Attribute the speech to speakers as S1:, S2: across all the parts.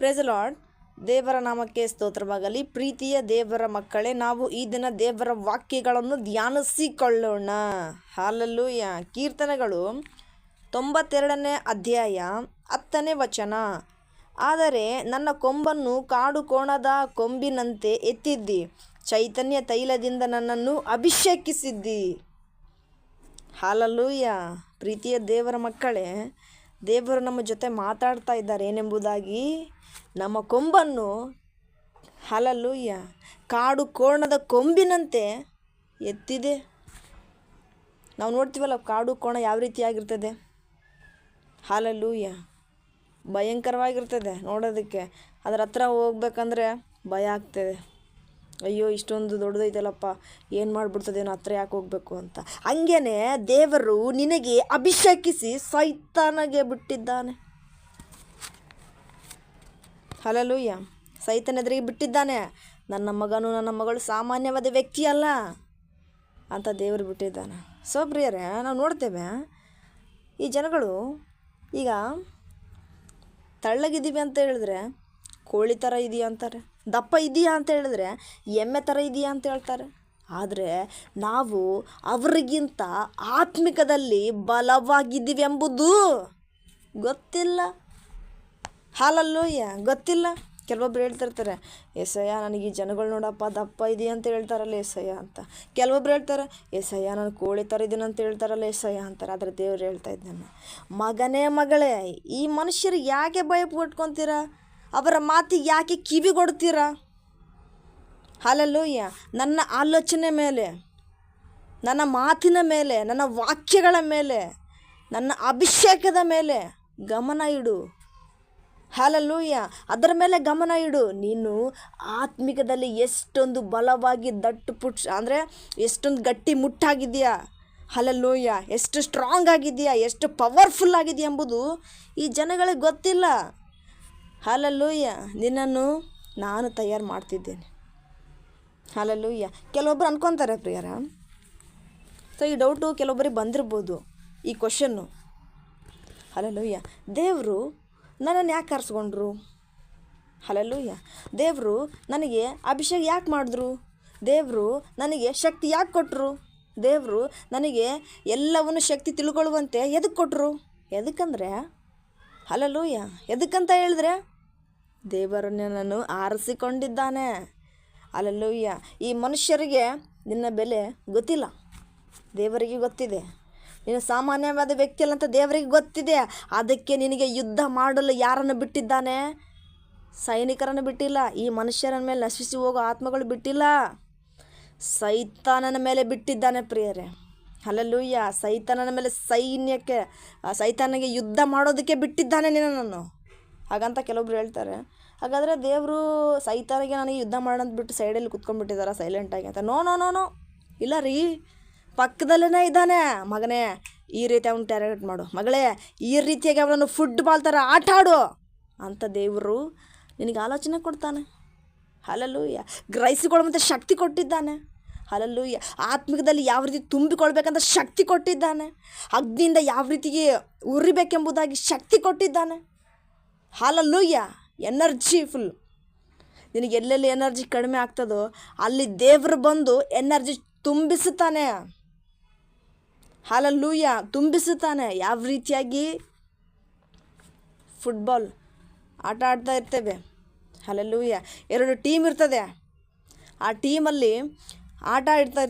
S1: Praise the lord. ದೇವರ ನಾಮಕ್ಕೆ ಸ್ತೋತ್ರವಾಗಲಿ. ಪ್ರೀತಿಯ ದೇವರ ಮಕ್ಕಳೇ, ನಾವು ಈ ದಿನ ದೇವರ ವಾಕ್ಯಗಳನ್ನು ಧ್ಯಾನಿಸಿಕೊಳ್ಳೋಣ. ಹಾಲೆಲೂಯ. ಕೀರ್ತನೆಗಳು 92ನೇ ಅಧ್ಯಾಯ 10ನೇ ವಚನ. ಆದರೆ ನನ್ನ ಕೊಂಬನ್ನು ಕಾಡು ಕೋಣದ ಕೊಂಬಿನಂತೆ ಎತ್ತಿದ್ದಿ, ಚೈತನ್ಯ ತೈಲದಿಂದ ನನ್ನನ್ನು ಅಭಿಷೇಕಿಸಿದ್ದಿ. ಹಾಲೆಲೂಯ. ಪ್ರೀತಿಯ ದೇವರ ಮಕ್ಕಳೇ, ದೇವರು ನಮ್ಮ ಜೊತೆ ಮಾತಾಡ್ತಾ ಇದ್ದಾರೆ ಏನೆಂಬುದಾಗಿ. ನಮ್ಮ ಕೊಂಬನ್ನು ಹಾಲೆಲೂಯ ಕಾಡು ಕೋಣದ ಕೊಂಬಿನಂತೆ ಎತ್ತಿದೆ. ನಾವು ನೋಡ್ತೀವಲ್ಲ ಕಾಡು ಕೋಣ ಯಾವ ರೀತಿಯಾಗಿರ್ತದೆ. ಹಾಲೆಲೂಯ. ಭಯಂಕರವಾಗಿರ್ತದೆ ನೋಡೋದಕ್ಕೆ. ಅದರ ಹತ್ರ ಹೋಗ್ಬೇಕಂದ್ರೆ ಭಯ ಆಗ್ತದೆ. ಅಯ್ಯೋ ಇಷ್ಟೊಂದು ದೊಡ್ಡದೈತಲ್ಲಪ್ಪ, ಏನು ಮಾಡಿಬಿಡ್ತದೇನೋ, ಹತ್ರ ಯಾಕೆ ಹೋಗಬೇಕು ಅಂತ. ಹಂಗೇನೆ ದೇವರು ನಿನಗೆ ಅಭಿಷೇಕಿಸಿ ಸೈತಾನಗೆ ಬಿಟ್ಟಿದ್ದಾನೆ. ಹಾಲೆಲೂಯ. ಸೈತಾನ ಎದುರಿಗೆ ಬಿಟ್ಟಿದ್ದಾನೆ. ನನ್ನ ಮಗನು ನನ್ನ ಮಗಳು ಸಾಮಾನ್ಯವಾದ ವ್ಯಕ್ತಿ ಅಲ್ಲ ಅಂತ ದೇವರು ಬಿಟ್ಟಿದ್ದಾನೆ. ಸೊ ಪ್ರಿಯರೇ, ನಾವು ನೋಡ್ತೇವೆ ಈ ಜನಗಳು ಈಗ ತೆಳ್ಳಗಿದ್ದೀವಿ ಅಂತ ಹೇಳಿದ್ರೆ ಕೋಳಿ ಥರ ಇದೆಯಾ ಅಂತಾರೆ, ದಪ್ಪ ಇದೆಯಾ ಅಂತ ಹೇಳಿದ್ರೆ ಎಮ್ಮೆ ಥರ ಇದೆಯಾ ಅಂತ ಹೇಳ್ತಾರೆ. ಆದರೆ ನಾವು ಅವರಿಗಿಂತ ಆತ್ಮಿಕದಲ್ಲಿ ಬಲವಾಗಿದ್ದೀವಿ ಎಂಬುದು ಗೊತ್ತಿಲ್ಲ. ಹಾಲೆಲೂಯ. ಗೊತ್ತಿಲ್ಲ. ಕೆಲವೊಬ್ರು ಹೇಳ್ತಿರ್ತಾರೆ, ಏಸಯ್ಯ ನನಗೆ ಈ ಜನಗಳು ನೋಡಪ್ಪ ದಪ್ಪ ಇದೆಯಾ ಅಂತ ಹೇಳ್ತಾರಲ್ಲ ಏಸಯ್ಯ ಅಂತ. ಕೆಲವೊಬ್ರು ಹೇಳ್ತಾರೆ, ಏಸಯ್ಯ ನಾನು ಕೋಳಿ ಥರ ಇದ್ದೀನಿ ಅಂತ ಹೇಳ್ತಾರಲ್ಲ ಏಸಯ್ಯ ಅಂತಾರೆ. ಆದರೆ ದೇವ್ರು ಹೇಳ್ತಾ ಇದ್ದಾನೆ, ಮಗನೇ ಮಗಳೇ, ಈ ಮನುಷ್ಯರು ಯಾಕೆ ಭಯ ಪಟ್ಕೊತೀರಾ? ಅವರ ಮಾತಿಗೆ ಯಾಕೆ ಕಿವಿಗೊಡ್ತೀರಾ? ಹಾಲೆಲೂಯ. ನನ್ನ ಆಲೋಚನೆ ಮೇಲೆ, ನನ್ನ ಮಾತಿನ ಮೇಲೆ, ನನ್ನ ವಾಕ್ಯಗಳ ಮೇಲೆ, ನನ್ನ ಅಭಿಷೇಕದ ಮೇಲೆ ಗಮನ ಇಡು. ಹಾಲೆಲೂಯ. ಅದರ ಮೇಲೆ ಗಮನ ಇಡು. ನೀನು ಆತ್ಮಿಕದಲ್ಲಿ ಎಷ್ಟೊಂದು ಬಲವಾಗಿ ಅಂದರೆ ಎಷ್ಟೊಂದು ಗಟ್ಟಿ ಮುಟ್ಟಾಗಿದೆಯಾ. ಹಾಲೆಲೂಯ. ಎಷ್ಟು ಸ್ಟ್ರಾಂಗ್ ಆಗಿದೆಯಾ, ಎಷ್ಟು ಪವರ್ಫುಲ್ ಆಗಿದೆಯಾ ಎಂಬುದು ಈ ಜನಗಳಿಗೆ ಗೊತ್ತಿಲ್ಲ. ಹಾಲೆಲೂಯ. ನಿನ್ನನ್ನು ನಾನು ತಯಾರು ಮಾಡ್ತಿದ್ದೇನೆ. ಹಾಲೆಲೂಯ. ಕೆಲವೊಬ್ಬರು ಅನ್ಕೊತಾರೆ ಪ್ರಿಯರ. ಸೊ ಈ ಡೌಟು ಕೆಲವೊಬ್ಬರಿಗೆ ಬಂದಿರ್ಬೋದು, ಈ ಕ್ವಶನ್ನು. ಹಾಲೆಲೂಯ. ದೇವರು ನನ್ನನ್ನು ಯಾಕೆ ಕರೆಸ್ಕೊಂಡ್ರು? ಹಾಲೆಲೂಯ. ದೇವರು ನನಗೆ ಅಭಿಷೇಕ ಯಾಕೆ ಮಾಡಿದ್ರು? ದೇವರು ನನಗೆ ಶಕ್ತಿ ಯಾಕೆ ಕೊಟ್ಟರು? ದೇವರು ನನಗೆ ಎಲ್ಲವನ್ನು ಶಕ್ತಿ ತಿಳ್ಕೊಳ್ಳುವಂತೆ ಎದಕ್ಕೆ ಕೊಟ್ಟರು? ಎದಕ್ಕಂದರೆ ಹಾಲೆಲೂಯ. ಎದಕ್ಕಂತ ಹೇಳಿದ್ರೆ ದೇವರನ್ನೇ ನಾನು ಆರಿಸಿಕೊಂಡಿದ್ದಾನೆ. ಹಾಲೆಲೂಯ. ಈ ಮನುಷ್ಯರಿಗೆ ನಿನ್ನ ಬೆಲೆ ಗೊತ್ತಿಲ್ಲ, ದೇವರಿಗೆ ಗೊತ್ತಿದೆ. ನೀನು ಸಾಮಾನ್ಯವಾದ ವ್ಯಕ್ತಿ ಅಲ್ಲ ಅಂತ ದೇವರಿಗೆ ಗೊತ್ತಿದೆ. ಅದಕ್ಕೆ ನಿನಗೆ ಯುದ್ಧ ಮಾಡಲು ಯಾರನ್ನು ಬಿಟ್ಟಿದ್ದಾನೆ? ಸೈನಿಕರನ್ನು ಬಿಟ್ಟಿಲ್ಲ. ಈ ಮನುಷ್ಯರ ಮೇಲೆ ನಶಿಸಿ ಹೋಗೋ ಆತ್ಮಗಳು ಬಿಟ್ಟಿಲ್ಲ, ಸೈತಾನನ ಮೇಲೆ ಬಿಟ್ಟಿದ್ದಾನೆ ಪ್ರಿಯರೇ. ಹಾಲೆಲೂಯ. ಸೈತಾನನ ಮೇಲೆ ಸೈತಾನಿಗೆ ಯುದ್ಧ ಮಾಡೋದಕ್ಕೆ ಬಿಟ್ಟಿದ್ದಾನೆ ನಿನ್ನನ್ನು. ಹಾಗಂತ ಕೆಲವೊಬ್ರು ಹೇಳ್ತಾರೆ, ಹಾಗಾದರೆ ದೇವರು ಸೈತಾನಿಗೆ ನನಗೆ ಯುದ್ಧ ಮಾಡೋದು ಬಿಟ್ಟು ಸೈಡಲ್ಲಿ ಕುತ್ಕೊಂಡ್ಬಿಟ್ಟಿದ್ದಾರೆ ಸೈಲೆಂಟಾಗಿ ಅಂತ. ನೋ ನೋ ನೋ ನೋ ಇಲ್ಲ ರೀ, ಪಕ್ಕದಲ್ಲೇ ಇದ್ದಾನೆ. ಮಗನೇ ಈ ರೀತಿ ಅವನು ಟಾರ್ಗೆಟ್ ಮಾಡು, ಮಗಳೇ ಈ ರೀತಿಯಾಗಿ ಅವನನ್ನು ಫುಟ್ಬಾಲ್ ಥರ ಆಟ ಆಡು ಅಂತ ದೇವರು ನಿನಗೆ ಆಲೋಚನೆ ಕೊಡ್ತಾನೆ. ಹಾಲೆಲೂಯ. ಗ್ರಹಿಸಿಕೊಳ್ಳುವಂಥ ಶಕ್ತಿ ಕೊಟ್ಟಿದ್ದಾನೆ. ಹಾಲೆಲೂಯ. ಆತ್ಮಿಕದಲ್ಲಿ ಯಾವ ರೀತಿ ತುಂಬಿಕೊಳ್ಬೇಕಂತ ಶಕ್ತಿ ಕೊಟ್ಟಿದ್ದಾನೆ. ಅಗ್ನಿಯಿಂದ ಯಾವ ರೀತಿಗೆ ಉರಿಬೇಕೆಂಬುದಾಗಿ ಶಕ್ತಿ ಕೊಟ್ಟಿದ್ದಾನೆ. ಹಾಲೆಲೂಯ. Energy full. ನಿನಗೆ ಎಲ್ಲೆಲ್ಲಿ ಎನರ್ಜಿ ಕಡಿಮೆ ಆಗ್ತದೋ ಅಲ್ಲಿ ದೇವರು ಬಂದು ಎನರ್ಜಿ ತುಂಬಿಸುತ್ತಾನೆ. ಹಾಲೆಲೂಯ. ತುಂಬಿಸುತ್ತಾನೆ. ಯಾವ ರೀತಿಯಾಗಿ ಫುಟ್ಬಾಲ್ ಆಟ ಆಡ್ತಾ ಇರ್ತೇವೆ. ಹಾಲೆಲೂಯ. 2 ಟೀಮ್ ಇರ್ತದೆ. ಆ ಟೀಮಲ್ಲಿ ಆಟ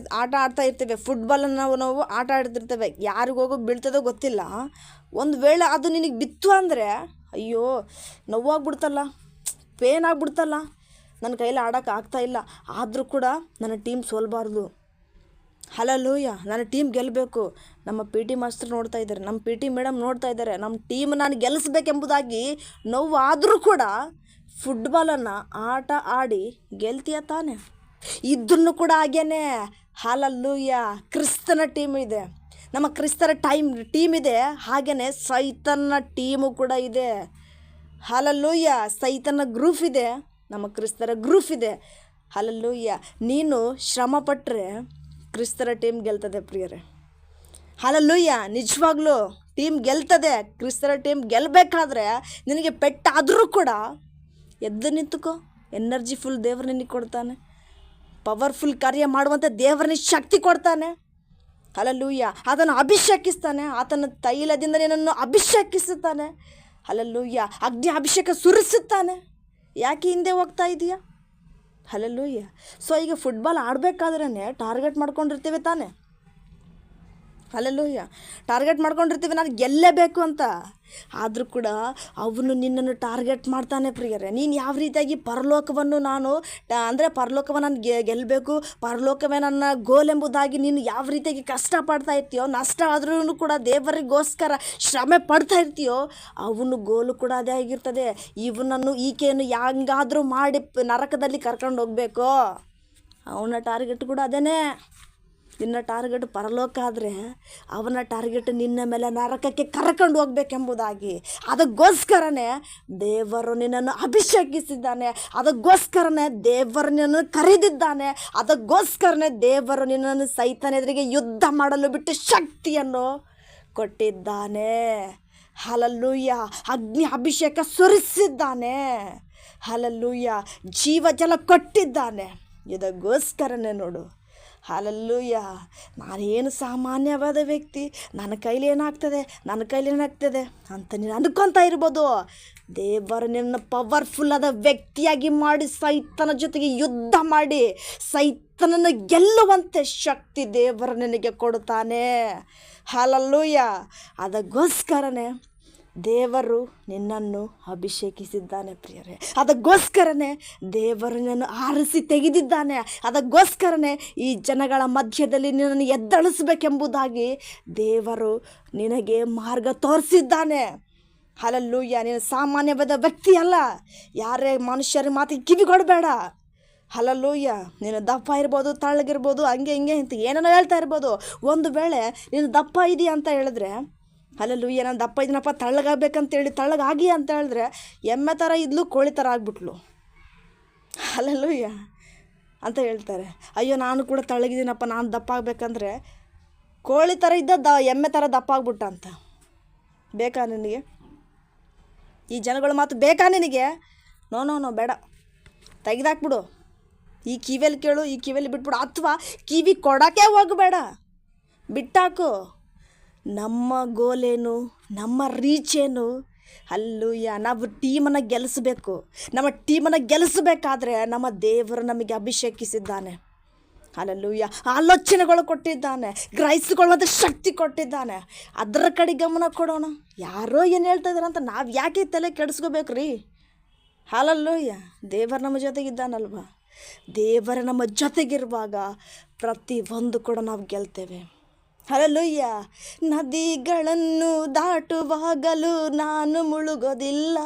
S1: ಆಡ್ತಾ ಇರ್ತೇವೆ. ಫುಟ್ಬಾಲನ್ನು ನಾವು ಆಟ ಆಡ್ತಿರ್ತೇವೆ. ಯಾರಿಗೋಗೋ ಬೀಳ್ತದೋ ಗೊತ್ತಿಲ್ಲ. ಒಂದು ವೇಳೆ ಅದು ನಿನಗೆ ಬಿತ್ತು ಅಂದರೆ ಅಯ್ಯೋ ನೋವಾಗ್ಬಿಡ್ತಲ್ಲ, ಪೇನ್ ಆಗಿಬಿಡ್ತಲ್ಲ, ನನ್ನ ಕೈಯಲ್ಲಿ ಆಡೋಕ್ಕೆ ಆಗ್ತಾಯಿಲ್ಲ. ಆದರೂ ಕೂಡ ನನ್ನ ಟೀಮ್ ಸೋಲ್ಬಾರ್ದು. ಹಾಲೆಲೂಯ. ನನ್ನ ಟೀಮ್ ಗೆಲ್ಲಬೇಕು. ನಮ್ಮ ಪಿ ಟಿ ಮಾಸ್ಟರ್ ನೋಡ್ತಾ ಇದ್ದಾರೆ, ನಮ್ಮ ಪಿ ಟಿ ಮೇಡಮ್ ನೋಡ್ತಾ ಇದ್ದಾರೆ. ನಮ್ಮ ಟೀಮ್ ನಾನು ಗೆಲ್ಲಿಸ್ಬೇಕೆಂಬುದಾಗಿ ನೋವು ಆದರೂ ಕೂಡ ಫುಟ್ಬಾಲನ್ನು ಆಟ ಆಡಿ ಗೆಲ್ತೀಯ ತಾನೆ. ಇದನ್ನು ಕೂಡ ಹಾಗೇನೆ. ಹಾಲೆಲೂಯ. ಕ್ರಿಸ್ತನ ಟೀಮ್ ಇದೆ, ನಮ್ಮ ಕ್ರಿಸ್ತರ ಟೀಮ್ ಇದೆ. ಹಾಗೆಯೇ ಸೈತನ್ನ ಟೀಮು ಕೂಡ ಇದೆ. ಹಾಲೆಲೂಯ. ಸೈತನ ಗ್ರೂಪ್ ಇದೆ, ನಮ್ಮ ಕ್ರಿಸ್ತರ ಗ್ರೂಪ್ ಇದೆ. ಹಾಲೆಲೂಯ. ನೀನು ಶ್ರಮ ಪಟ್ಟರೆ ಕ್ರಿಸ್ತರ ಟೀಮ್ ಗೆಲ್ತದೆ ಪ್ರಿಯರೇ. ಹಾಲೆಲೂಯ. ನಿಜವಾಗ್ಲೂ ಟೀಮ್ ಗೆಲ್ತದೆ. ಕ್ರಿಸ್ತರ ಟೀಮ್ ಗೆಲ್ಲಬೇಕಾದ್ರೆ ನಿನಗೆ ಪೆಟ್ಟಾದರೂ ಕೂಡ ಎದ್ದು ನಿಂತುಕೋ. ಎನರ್ಜಿಫುಲ್ ದೇವರು ನಿನಗೆ ಕೊಡ್ತಾನೆ. ಪವರ್ಫುಲ್ ಕಾರ್ಯ ಮಾಡುವಂಥ ದೇವರನಿಗೆ ಶಕ್ತಿ ಕೊಡ್ತಾನೆ. ಹಲ್ಲೆಲೂಯಾ. ಅದನ್ನು ಅಭಿಷೇಕಿಸ್ತಾನೆ. ಆತನ ತೈಲದಿಂದ ನಿನ್ನನ್ನು ಅಭಿಷೇಕಿಸುತ್ತಾನೆ. ಹಲ್ಲೆಲೂಯಾ. ಅಗ್ನಿ ಅಭಿಷೇಕ ಸುರಿಸುತ್ತಾನೆ. ಯಾಕೆ ಹಿಂದೆ ಹೋಗ್ತಾ ಇದೆಯಾ? ಹಲ್ಲೆಲೂಯಾ. ಸೊ ಈಗ ಫುಟ್ಬಾಲ್ ಆಡಬೇಕಾದ್ರೇ ಟಾರ್ಗೆಟ್ ಮಾಡ್ಕೊಂಡಿರ್ತೀವಿ ತಾನೆ. ಹಲ್ಲೆಲೂಯಾ. ಟಾರ್ಗೆಟ್ ಮಾಡ್ಕೊಂಡಿರ್ತೀವಿ ನಾನು ಗೆಲ್ಲೇಬೇಕು ಅಂತ. ಆದರೂ ಕೂಡ ಅವನು ನಿನ್ನನ್ನು ಟಾರ್ಗೆಟ್ ಮಾಡ್ತಾನೆ ಪ್ರಿಯರೇ. ನೀನು ಯಾವ ರೀತಿಯಾಗಿ ಪರಲೋಕವನ್ನು ಅಂದರೆ ಪರಲೋಕವನ್ನು ನಾನು ಗೆಲ್ಲಬೇಕು, ಪರಲೋಕವೇ ನನ್ನ ಗೋಲ್ ಎಂಬುದಾಗಿ ನೀನು ಯಾವ ರೀತಿಯಾಗಿ ಕಷ್ಟಪಡ್ತಾ ಇರ್ತೀಯೋ, ನಷ್ಟ ಆದ್ರೂ ಕೂಡ ದೇವರಿಗೋಸ್ಕರ ಶ್ರಮೆ ಪಡ್ತಾ ಇರ್ತೀಯೋ, ಅವನು ಗೋಲು ಕೂಡ ಅದೇ ಆಗಿರ್ತದೆ. ಈಕೆಯನ್ನು ಹೆಂಗಾದರೂ ಮಾಡಿ ನರಕದಲ್ಲಿ ಕರ್ಕೊಂಡು ಹೋಗಬೇಕು. ಅವನ ಟಾರ್ಗೆಟ್ ಕೂಡ ಅದೇನೇ. ನಿನ್ನ ಟಾರ್ಗೆಟ್ ಪರಲೋಕ ಆದರೆ ಅವನ ಟಾರ್ಗೆಟ್ ನಿನ್ನ ಮೇಲೆ ನರಕಕ್ಕೆ ಕರ್ಕೊಂಡು ಹೋಗ್ಬೇಕೆಂಬುದಾಗಿ. ಅದಕ್ಕೋಸ್ಕರನೇ ದೇವರು ನಿನ್ನನ್ನು ಅಭಿಷೇಕಿಸಿದ್ದಾನೆ. ಅದಕ್ಕೋಸ್ಕರನೇ ದೇವರು ನಿನ್ನನ್ನು ಕರೆದಿದ್ದಾನೆ. ಅದಕ್ಕೋಸ್ಕರನೇ ದೇವರು ನಿನ್ನನ್ನು ಸೈತಾನ ಎದುರಿಗೆ ಯುದ್ಧ ಮಾಡಲು ಬಿಟ್ಟು ಶಕ್ತಿಯನ್ನು ಕೊಟ್ಟಿದ್ದಾನೆ. ಹಲ್ಲೆಲೂಯಾ. ಅಗ್ನಿ ಅಭಿಷೇಕ ಸುರಿಸಿದ್ದಾನೆ. ಹಲ್ಲೆಲೂಯಾ. ಜೀವಜಲ ಕೊಟ್ಟಿದ್ದಾನೆ. ಇದಕ್ಕೋಸ್ಕರನೇ ನೋಡು. ಹಲ್ಲೆಲೂಯಾ. ನಾನೇನು ಸಾಮಾನ್ಯವಾದ ವ್ಯಕ್ತಿ, ನನ್ನ ಕೈಲಿ ಏನಾಗ್ತದೆ ಅಂತ ನೀನು ಅಂದ್ಕೊತಾ ಇರ್ಬೋದು. ದೇವರು ನಿನ್ನ ಪವರ್ಫುಲ್ಲಾದ ವ್ಯಕ್ತಿಯಾಗಿ ಮಾಡಿ ಸೈತನ ಜೊತೆಗೆ ಯುದ್ಧ ಮಾಡಿ ಸೈತನನ್ನು ಗೆಲ್ಲುವಂತೆ ಶಕ್ತಿ ದೇವರು ನಿನಗೆ ಕೊಡುತ್ತಾನೆ. ಹಲ್ಲೆಲೂಯಾ. ಅದಕ್ಕೋಸ್ಕರನೇ ದೇವರು ನಿನ್ನನ್ನು ಅಭಿಷೇಕಿಸಿದ್ದಾನೆ ಪ್ರಿಯರೇ. ಅದಕ್ಕೋಸ್ಕರನೇ ದೇವರು ನಿನ್ನನ್ನು ಆರಿಸಿ ತೆಗೆದಿದ್ದಾನೆ. ಅದಕ್ಕೋಸ್ಕರನೇ ಈ ಜನಗಳ ಮಧ್ಯದಲ್ಲಿ ನಿನ್ನನ್ನು ಎದ್ದಳಿಸಬೇಕೆಂಬುದಾಗಿ ದೇವರು ನಿನಗೆ ಮಾರ್ಗ ತೋರಿಸಿದ್ದಾನೆ. ಹಲ್ಲೆಲೂಯಾ. ನೀನು ಸಾಮಾನ್ಯವಾದ ವ್ಯಕ್ತಿ ಅಲ್ಲ. ಯಾರೇ ಮನುಷ್ಯರ ಮಾತಿಗೆ ಕಿವಿಗೊಡಬೇಡ. ಹಲ್ಲೆಲೂಯಾ. ನೀನು ದಪ್ಪ ಇರ್ಬೋದು, ತಳ್ಳಗಿರ್ಬೋದು, ಹಂಗೆ ಹಿಂಗೆ ಅಂತ ಏನೇನೋ ಹೇಳ್ತಾ ಇರ್ಬೋದು. ಒಂದು ವೇಳೆ ನೀನು ದಪ್ಪ ಇದೆಯಾ ಅಂತ ಹೇಳಿದ್ರೆ, ಹಲ್ಲೆಲೂಯಾ, ನಾನು ದಪ್ಪ ಇದೀನಪ್ಪ ತಳ್ಳಗಾಗಬೇಕಂತೇಳಿ ತಳ್ಳಗಾಗಿ ಅಂತ ಹೇಳಿದ್ರೆ ಎಮ್ಮೆ ಥರ ಇದ್ಲು, ಕೋಳಿ ಥರ ಆಗ್ಬಿಟ್ಲು. ಹಲ್ಲೆಲೂಯಾ ಅಂತ ಹೇಳ್ತಾರೆ. ಅಯ್ಯೋ ನಾನು ಕೂಡ ತಳ್ಳಗಿದ್ದೀನಪ್ಪ, ನಾನು ದಪ್ಪ ಆಗಬೇಕಂದ್ರೆ ಕೋಳಿ ಥರ ಇದ್ದ ಎಮ್ಮೆ ಥರ ದಪ್ಪ ಆಗ್ಬಿಟ್ಟ ಅಂತ. ಬೇಕಾ ನಿನಗೆ ಈ ಜನಗಳ ಮಾತು? ಬೇಕಾ ನಿನಗೆ? ನೋ ಬೇಡ, ತೆಗೆದಾಕ್ಬಿಡು. ಈ ಕಿವಿಯಲ್ಲಿ ಕೇಳು, ಈ ಕಿವಿಯಲ್ಲಿ ಬಿಟ್ಬಿಡು. ಅಥವಾ ಕಿವಿ ಕೊಡೋಕ್ಕೆ ಹೋಗಬೇಡ, ಬಿಟ್ಟಾಕು. ನಮ್ಮ ಗೋಲೇನು, ನಮ್ಮ ರೀಚೇನು? ಹಲ್ಲೆಲೂಯಾ. ನಾವು ಟೀಮನ್ನು ಗೆಲ್ಲಿಸಬೇಕು. ನಮ್ಮ ಟೀಮನ್ನು ಗೆಲ್ಲಿಸಬೇಕಾದ್ರೆ ನಮ್ಮ ದೇವರು ನಮಗೆ ಅಭಿಷೇಕಿಸಿದ್ದಾನೆ. ಹಲ್ಲೆಲೂಯಾ. ಆಲೋಚನೆಗಳು ಕೊಟ್ಟಿದ್ದಾನೆ, ಗ್ರಹಿಸಿಕೊಳ್ಳುವಂಥ ಶಕ್ತಿ ಕೊಟ್ಟಿದ್ದಾನೆ. ಅದರ ಕಡೆ ಗಮನ ಕೊಡೋಣ. ಯಾರೋ ಏನು ಹೇಳ್ತಾ ಇದ್ದಾರೆ ಅಂತ ನಾವು ಯಾಕೆ ತಲೆ ಕೆಡಿಸ್ಕೋಬೇಕು ರೀ? ಹಲ್ಲೆಲೂಯಾ. ದೇವರು ನಮ್ಮ ಜೊತೆಗಿದ್ದಾನಲ್ವ. ದೇವರ ನಮ್ಮ ಜೊತೆಗಿರುವಾಗ ಪ್ರತಿಯೊಂದು ಕೂಡ ನಾವು ಗೆಲ್ತೇವೆ. ಹಲ್ಲೆಲೂಯಾ. ನದಿಗಳನ್ನು ದಾಟುವಾಗಲೂ ನಾನು ಮುಳುಗೋದಿಲ್ಲ,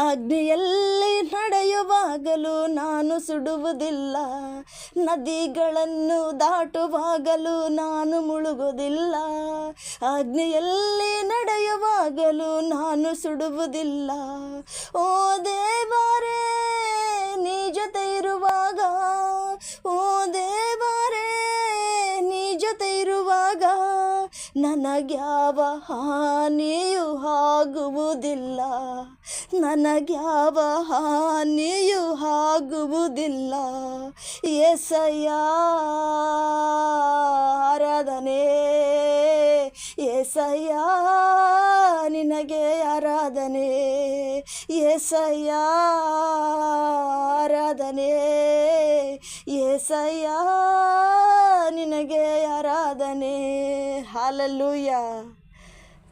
S1: ಅಗ್ನಿಯಲ್ಲಿ ನಡೆಯುವಾಗಲೂ ನಾನು ಸುಡುವುದಿಲ್ಲ. ನದಿಗಳನ್ನು ದಾಟುವಾಗಲೂ ನಾನು ಮುಳುಗೋದಿಲ್ಲ, ಅಗ್ನಿಯಲ್ಲಿ ನಡೆಯುವಾಗಲೂ ನಾನು ಸುಡುವುದಿಲ್ಲ. ಓ ದೇವರೇ, ನೀ ಜೊತೆ ಇರುವಾಗ, ಓ ದೇವರೇ, ನೀ ಜೊತೆ ಇರುವಾಗ ನನಗ್ಯಾವ ಹಾನಿಯೂ ಆಗುವುದಿಲ್ಲ, ನನಗ್ಯಾವ ಹಾನಿಯೂ ಆಗುವುದಿಲ್ಲ. యేసయ్య ಆರಾಧನೆ, యేసయ్య ನಿನಗೆ ಆರಾಧನೆ, యేసయ్య ಆರಾಧನೆ, యేసయ్య ನಿನಗೆ ಆರಾಧನೆ. Hallelujah.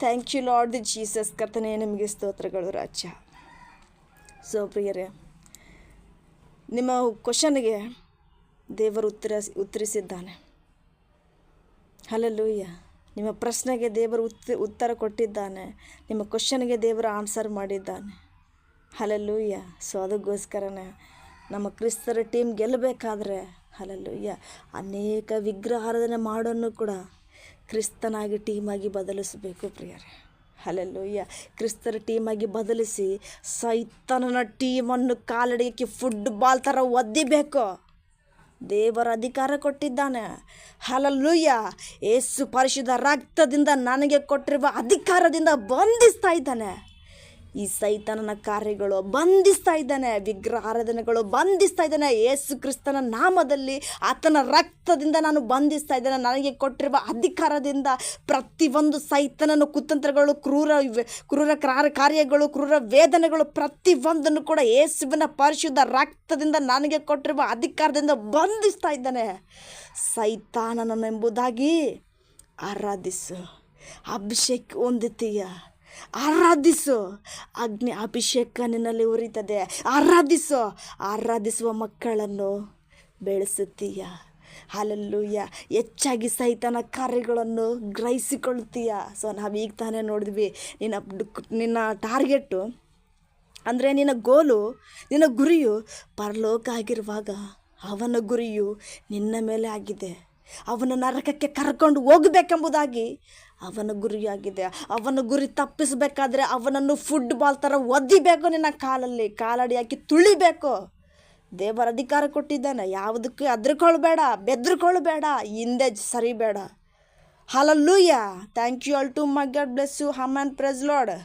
S1: Thank you Lord Jesus. ಕರ್ತನೇ, ನಿಮಗೆ ಸ್ತೋತ್ರಗಳು ರಾಜ. ಸೊ ಪ್ರಿಯರೇ, ನಿಮ್ಮ ಕ್ವಶನ್ಗೆ ದೇವರು ಉತ್ತರಿಸಿದ್ದಾನೆ. ಹಲ್ಲೆಲೂಯಾ. ನಿಮ್ಮ ಪ್ರಶ್ನೆಗೆ ದೇವರು ಉತ್ತರ ಕೊಟ್ಟಿದ್ದಾನೆ. ನಿಮ್ಮ ಕ್ವಶನ್ಗೆ ದೇವರು ಆನ್ಸರ್ ಮಾಡಿದ್ದಾನೆ. ಹಲ್ಲೆಲೂಯಾ. ಸೊ ಅದಕ್ಕೋಸ್ಕರನೇ ನಮ್ಮ ಕ್ರಿಸ್ತರ ಟೀಮ್ ಗೆಲ್ಲಬೇಕಾದ್ರೆ ಹಲ್ಲೆಲೂಯಾ ಅನೇಕ ವಿಗ್ರಹಾರಾಧನೆ ಮಾಡೋನ್ನು ಕೂಡ ಕ್ರಿಸ್ತನಾಗಿ ಟೀಮಾಗಿ ಬದಲಿಸಬೇಕು ಪ್ರಿಯರೇ. ಹಲ್ಲೆಲೂಯಾ. ಕ್ರಿಸ್ತರ ಟೀಮಾಗಿ ಬದಲಿಸಿ ಸೈತಾನನ ಟೀಮನ್ನು ಕಾಲಡಿಗೆ ಫುಟ್ಬಾಲ್ ಥರ ಒದ್ದಿಬೇಕು. ದೇವರ ಅಧಿಕಾರ ಕೊಟ್ಟಿದ್ದಾನೆ. ಹಲ್ಲೆಲೂಯಾ. ಯೇಸು ಪರಿಶುದ್ಧ ರಕ್ತದಿಂದ ನನಗೆ ಕೊಟ್ಟಿರುವ ಅಧಿಕಾರದಿಂದ ಬಂಧಿಸ್ತಾ ಇದ್ದಾನೆ. ಈ ಸೈತಾನನ ಕಾರ್ಯಗಳು ಬಂಧಿಸ್ತಾ ಇದ್ದಾನೆ, ವಿಗ್ರಹಾರಾಧನೆಗಳು ಬಂಧಿಸ್ತಾ ಇದ್ದಾನೆ. ಯೇಸು ಕ್ರಿಸ್ತನ ನಾಮದಲ್ಲಿ ಆತನ ರಕ್ತದಿಂದ ನಾನು ಬಂಧಿಸ್ತಾ ಇದ್ದೇನೆ. ನನಗೆ ಕೊಟ್ಟಿರುವ ಅಧಿಕಾರದಿಂದ ಪ್ರತಿಯೊಂದು ಸೈತಾನನ ಕುತಂತ್ರಗಳು, ಕ್ರೂರ ಕಾರ್ಯಗಳು, ಕ್ರೂರ ವೇದನೆಗಳು ಪ್ರತಿಯೊಂದನ್ನು ಕೂಡ ಯೇಸುವಿನ ಪರಿಶುದ್ಧ ರಕ್ತದಿಂದ ನನಗೆ ಕೊಟ್ಟಿರುವ ಅಧಿಕಾರದಿಂದ ಬಂಧಿಸ್ತಾ ಇದ್ದಾನೆ. ಸೈತಾನನೆಂಬುದಾಗಿ ಆರಾಧಿಸು, ಅಭಿಷೇಕ ಹೊಂದುತ್ತೀಯ, ಆರಾಧಿಸು. ಅಗ್ನಿ ಅಭಿಷೇಕ ನಿನ್ನಲ್ಲಿ ಉರಿತದೆ. ಆರಾಧಿಸುವ ಮಕ್ಕಳನ್ನು ಬೆಳೆಸುತ್ತೀಯ. ಹಲ್ಲೆಲೂಯಾ. ಹೆಚ್ಚಾಗಿ ಸೈತಾನ ಕಾರ್ಯಗಳನ್ನು ಗ್ರಹಿಸಿಕೊಳ್ತೀಯ. ಸೊ ನಾವೀಗ ತಾನೇ ನೋಡಿದ್ವಿ, ನಿನ್ನ ಟಾರ್ಗೆಟು ಅಂದರೆ ನಿನ್ನ ಗೋಲು, ನಿನ್ನ ಗುರಿಯು ಪರಲೋಕ ಆಗಿರುವಾಗ ಅವನ ಗುರಿಯು ನಿನ್ನ ಮೇಲೆ ಆಗಿದೆ. ಅವನ ನರಕಕ್ಕೆ ಕರ್ಕೊಂಡು ಹೋಗಬೇಕೆಂಬುದಾಗಿ ಅವನ ಗುರಿಯಾಗಿದೆ. ಅವನ ಗುರಿ ತಪ್ಪಿಸಬೇಕಾದ್ರೆ ಅವನನ್ನು ಫುಟ್ಬಾಲ್ ಥರ ಒದ್ದಿಬೇಕು, ನಿನ್ನ ಕಾಲಡಿ ಹಾಕಿ ತುಳಿಬೇಕು. ದೇವರ ಅಧಿಕಾರ ಕೊಟ್ಟಿದ್ದಾನೆ. ಯಾವುದಕ್ಕೆ ಹೆದರ್ಕೊಳ್ಬೇಡ, ಬೆದರ್ಕೊಳ್ಬೇಡ, ಹಿಂದೆ ಸರಿಬೇಡ. Hallelujah. Thank you all to my God bless you. Amen. Praise lord.